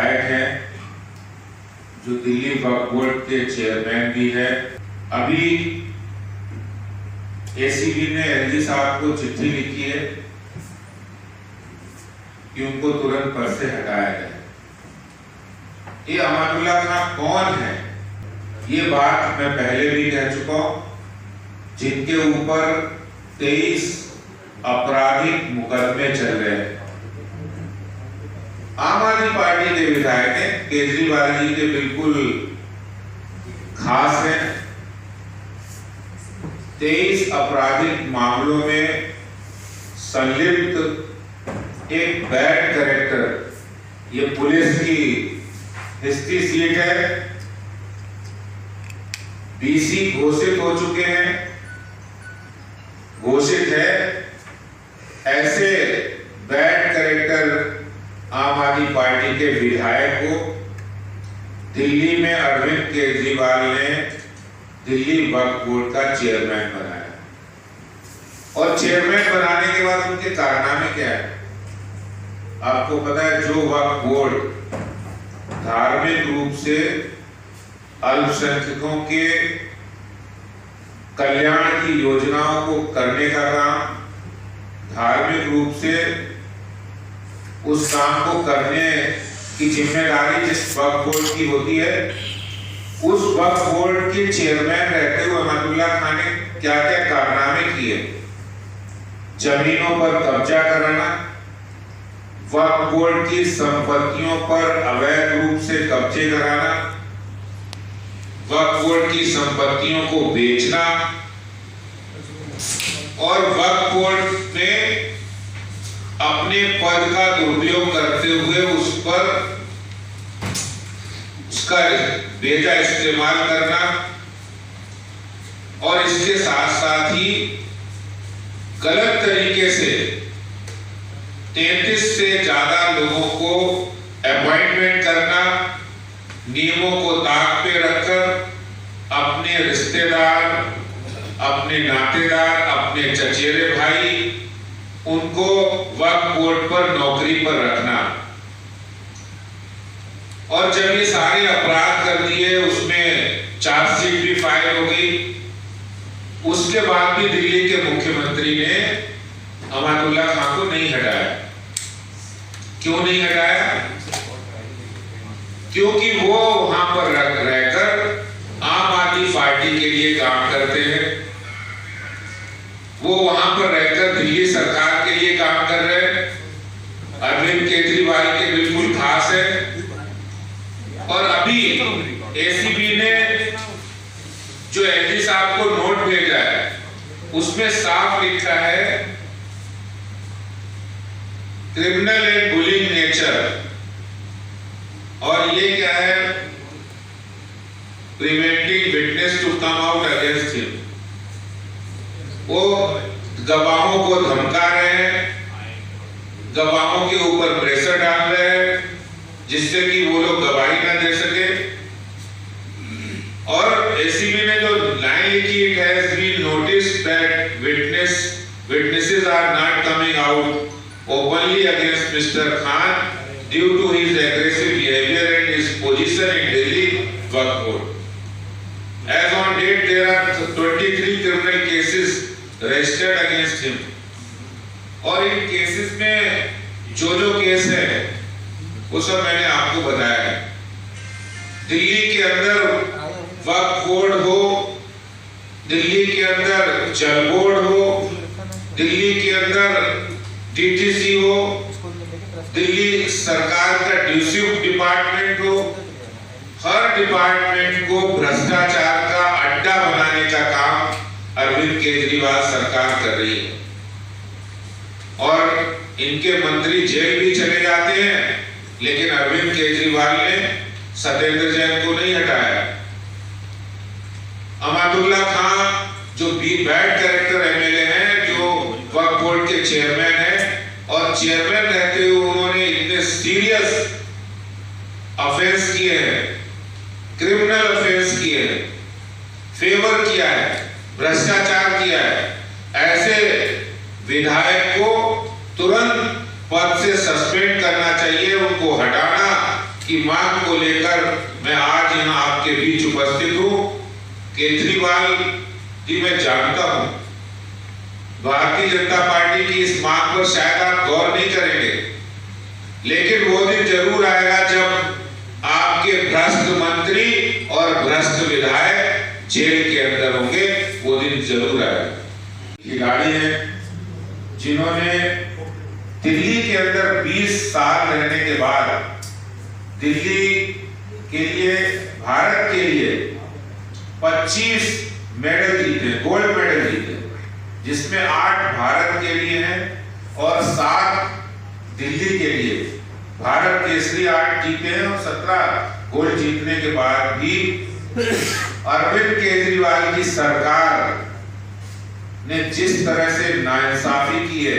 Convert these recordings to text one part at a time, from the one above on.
विधायक हैं, जो दिल्ली वक्फ बोर्ड के चेयरमैन भी है। अभी एसीबी ने एलजी साहब को चिट्ठी लिखी है कि उनको तुरंत पद से हटाया जाए। ये अमानुल्लाह खान कौन है, ये बात मैं पहले भी कह चुका हूं, जिनके ऊपर 23 आपराधिक मुकदमे चल रहे हैं। आम आदमी पार्टी के विधायक हैं, केजरीवाल जी के बिल्कुल खास हैं। 23 आपराधिक मामलों में संलिप्त एक बैड कैरेक्टर, ये पुलिस की हिस्ट्री सीट है, बीसी घोषित हो चुके हैं, घोषित है। ऐसे बैड कैरेक्टर आम आदमी पार्टी के विधायक को दिल्ली में अरविंद केजरीवाल ने दिल्ली वक्फ बोर्ड का चेयरमैन बनाया, और चेयरमैन बनाने के बाद उनके कारनामे क्या है आपको पता है। जो वक्फ बोर्ड धार्मिक रूप से अल्पसंख्यकों के कल्याण की योजनाओं को करने का काम, धार्मिक रूप से उस काम को करने की जिम्मेदारी जिस वक्फ बोर्ड की होती है, उस वक्फ बोर्ड के चेयरमैन रहते हुए अमानुल्लाह खान ने क्या क्या कारनामे किए। जमीनों पर कब्जा कराना, वक्फ बोर्ड की संपत्तियों पर अवैध रूप से कब्जे कराना, वक्फ बोर्ड की संपत्तियों को बेचना, और वक्फ बोर्ड में अपने पद का दुरुपयोग करते हुए उस पर उसका बेजा इस्तेमाल करना, और इसके साथ साथ ही गलत तरीके से 33 से ज्यादा लोगों को अपॉइंटमेंट करना, नियमों को ताक पे रखकर अपने रिश्तेदार, अपने नातेदार, अपने चचेरे भाई, उनको वक्फ बोर्ड पर नौकरी पर रखना। और जब ये सारे अपराध कर दिए, उसमें चार्जशीट भी फाइल हो गई, उसके बाद भी दिल्ली के मुख्यमंत्री ने अमानुल्लाह खान को नहीं हटाया। क्यों नहीं हटाया? क्योंकि वो वहां पर रहकर आम आदमी पार्टी के लिए काम करते हैं, वो वहां पर रहकर दिल्ली सरकार के लिए काम कर रहे हैं, अरविंद केजरीवाल के बिल्कुल खास है। और अभी एसीबी ने जो एलजी साहब को नोट भेजा है, उसमें साफ लिखा है क्रिमिनल एंड बुलिंग नेचर, और ये क्या है, preventing witness to come out against him. वो गवाहों को धमका रहे हैं, गवाहों के ऊपर प्रेशर डाल रहे हैं, जिससे कि वो लोग गवाही ना दे सके। और एसीबी ने जो लाइन लिखी, it has been noticed that witnesses are not coming out openly against Mr. Khan due to his aggressive behavior and his position in Delhi Waqf Board. As on date, there are 23 criminal cases registered against him. और इन cases में जो case है वो सब मैंने आपको बताया है। दिल्ली के अंदर वक्फ बोर्ड हो, दिल्ली के अंदर जल बोर्ड हो, दिल्ली के अंदर डीटीसी हो, दिल्ली सरकार का ड्यूसिव डिपार्टमेंट हो, हर डिपार्टमेंट को भ्रष्टाचार का अड्डा बनाने का काम अरविंद केजरीवाल सरकार कर रही है। और इनके मंत्री जेल भी चले जाते हैं, लेकिन अरविंद केजरीवाल ने सत्येंद्र जैन को नहीं हटाया। अमानुल्लाह खान जो बैड कैरेक्टर एमएलए हैं, जो वक्फ बोर्ड के चेयरमैन हैं, और चेयरमैन रहते हुए उन्होंने इतने सीरियस ऑफेंस किए हैं, क्रिमिनल ऑफेंस किए हैं, फेवर किया है, भ्रष्टाचार किया है, ऐसे विधायक को तुरंत पद से सस्पेंड करना चाहिए, उनको हटाना की मांग को लेकर मैं आज यहाँ आपके बीच उपस्थित हूँ। केजरीवाल जी, मैं जानता हूँ भारतीय जनता पार्टी की इस मांग पर शायद आप गौर नहीं करेंगे, लेकिन वो दिन जरूर आएगा जब आपके भ्रष्ट मंत्री और भ्रष्ट विधायक जेल के अंदर होंगे। वो दिन जरूर आएगा। खिलाड़ी हैं जिन्होंने दिल्ली के अंदर 20 साल रहने के बाद दिल्ली के लिए, भारत के लिए 25 मेडल जीते, गोल्ड मेडल जीते, जिसमें 8 भारत के लिए हैं और 7 दिल्ली के लिए। भारत केसरी 8 जीते हैं और 17 गोल्ड जीतने के बाद भी अरविंद केजरीवाल की सरकार ने जिस तरह से नाइंसाफी की है,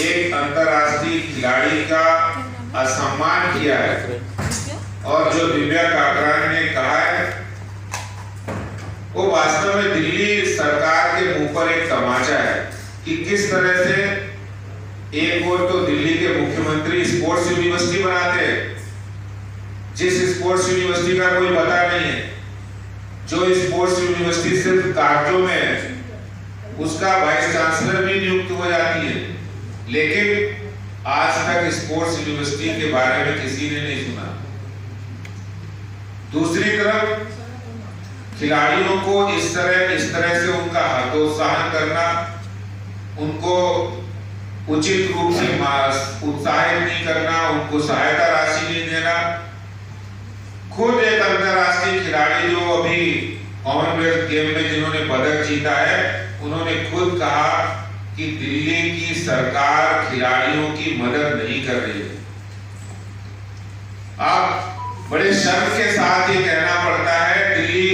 एक अंतर्राष्ट्रीय खिलाड़ी का असम्मान किया है, और जो दिव्या काकरान ने कहा है वो वास्तव में दिल्ली सरकार के मुंह पर एक तमाचा है कि किस तरह से एक और तो दिल्ली के मुख्यमंत्री स्पोर्ट्स यूनिवर्सिटी बनाते हैं, जिस स्पोर्ट्स यूनिवर्सिटी का कोई पता नहीं है, जो स्पोर्ट्स यूनिवर्सिटी सिर्फ कागजों में है, उसका वाइस चांसलर भी नियुक्त हो जाती है, लेकिन आज तक स्पोर्ट्स यूनिवर्सिटी के बारे में किसी ने नहीं सुना। दूसरी तरफ खिलाड़ियों को इस तरह से उनका हतोत्साहन करना, उनको उचित रूप से उत्साहित नहीं करना, उनको सहायता राशि नहीं देना। खुद एक अंतर्राष्ट्रीय खिलाड़ी जो अभी कॉमनवेल्थ गेम में जिन्होंने पदक जीता है, उन्होंने खुद कहा कि दिल्ली की सरकार खिलाड़ियों की मदद नहीं कर रही है। आप बड़े शर्म के साथ ये कहना पड़ता है, दिल्ली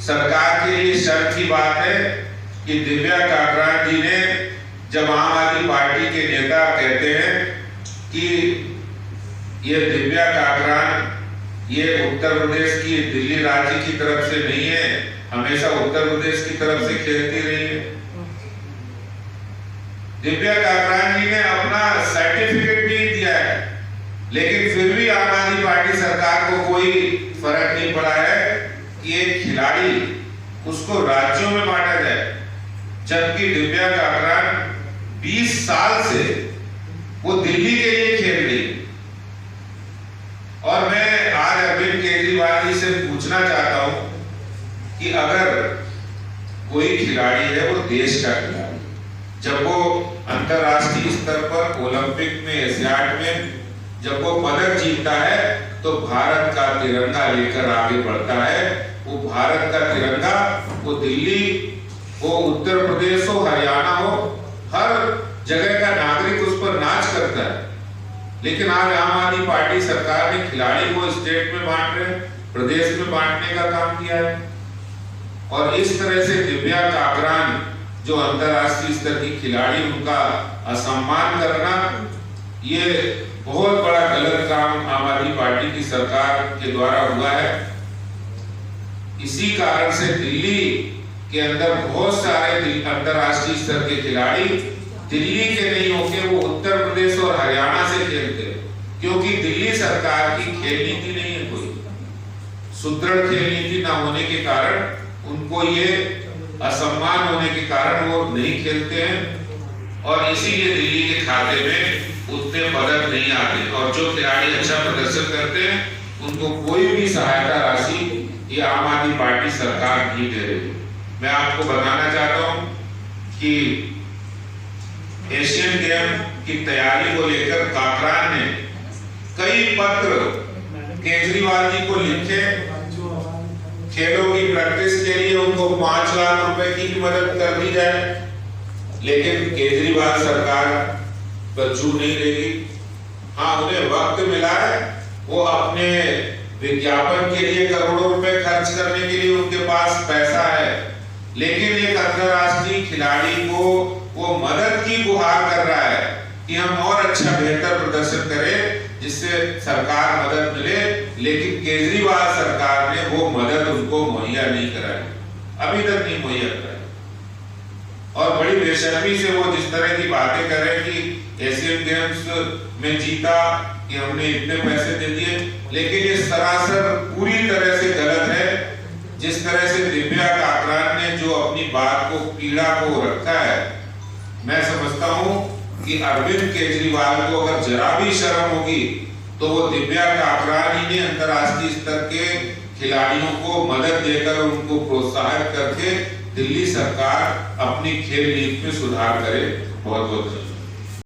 सरकार के लिए शर्म की बात है कि दिव्या काकरान जी ने, जब आम आदमी पार्टी के नेता कहते हैं कि ये दिव्या काकरान ये उत्तर प्रदेश की, दिल्ली राज्य की तरफ से नहीं है, हमेशा उत्तर प्रदेश की तरफ से खेलती रही है। दिव्या काकरान जी ने अपना सर्टिफिकेट भी दिया है, लेकिन फिर भी आम आदमी पार्टी सरकार को कोई फर्क नहीं पड़ा है कि एक खिलाड़ी उसको राज्यों में बांटा जाए, जबकि दिव्या काकरान 20 साल से वो दिल्ली के लिए खेल रही। और मैं आज अरविंद केजरीवाल जी से पूछना चाहता हूं कि अगर कोई खिलाड़ी है, वो देश का खिलाड़ी, जब वो अंतर्राष्ट्रीय स्तर पर ओलंपिक में, एशियाड में जब वो पदक जीतता है, तो भारत का तिरंगा लेकर आगे बढ़ता है। वो भारत का तिरंगा, वो दिल्ली हो, उत्तर प्रदेश हो, हरियाणा हो, हर जगह का नागरिक उस पर नाच करता है। लेकिन आज आम आदमी पार्टी सरकार ने खिलाड़ी को स्टेट में बांट रहे, प्रदेश में बांटने का काम किया है। और इस तरह से दिव्या काकरान जो अंतर्राष्ट्रीय स्तर की खिलाड़ी, उनका असम्मान करना, ये बहुत बड़ा गलत काम आम आदमी पार्टी की सरकार के द्वारा हुआ है। इसी कारण से दिल्ली के अंदर बहुत सारे अंतर्राष्ट्रीय स्तर के खिलाड़ी दिल्ली के नहीं होके वो उत्तर प्रदेश और हरियाणा से खेलते हैं, क्योंकि दिल्ली सरकार की खेल नीति नहीं है, कोई सुदृढ़ खेल नीति ना होने के कारण उनको ये असम्मान होने के कारण वो नहीं खेलते हैं, और इसीलिए दिल्ली के खाते में उतने पदक नहीं आते। और जो खिलाड़ी अच्छा प्रदर्शन करते हैं, उनको कोई भी सहायता राशि ये आम आदमी पार्टी सरकार नहीं दे रही। मैं आपको बताना चाहता हूं कि एशियन गेम की तैयारी को लेकर काकरान ने कई पत्र केजरीवाल जी को लिखे, खेलों की प्रैक्टिस के लिए उनको 5 लाख रुपए की भी मदद कर दी जाए, लेकिन केजरीवाल सरकार बच्चू नहीं देगी। हाँ, उन्हें वक्त मिला है, वो अपने विज्ञापन के लिए करोड़ों रुपए खर्च करने के लिए उनके पास पैसा है, लेकिन एक अंतर्राष्ट्रीय खिलाड़ी को वो मदद की गुहार कर रहा है कि हम और अच्छा बेहतर प्रदर्शन करें जिससे सरकार मदद मिले, लेकिन केजरीवाल सरकार ने वो मदद उनको मुहैया नहीं कराई, अभी तक नहीं मुहैया कराई। और बड़ी बेशर्मी से वो जिस तरह की बातें कर रहे हैं कि एशियन गेम्स में जीता कि हमने इतने पैसे दे दिए, लेकिन ये सरासर पूरी तरह से गलत है। जिस तरह से दिव्या काकरान ने जो अपनी बात को, पीड़ा को रखा है, मैं समझता हूं कि अरविंद केजरीवाल को अगर जरा भी शर्म होगी तो वो दिव्या काकरान ही ने अंतर्राष्ट्रीय स्तर के खिलाड़ियों को मदद देकर, उनको प्रोत्साहित करके दिल्ली सरकार अपनी खेल नीति में सुधार करे। बहुत बहुत धन्यवाद।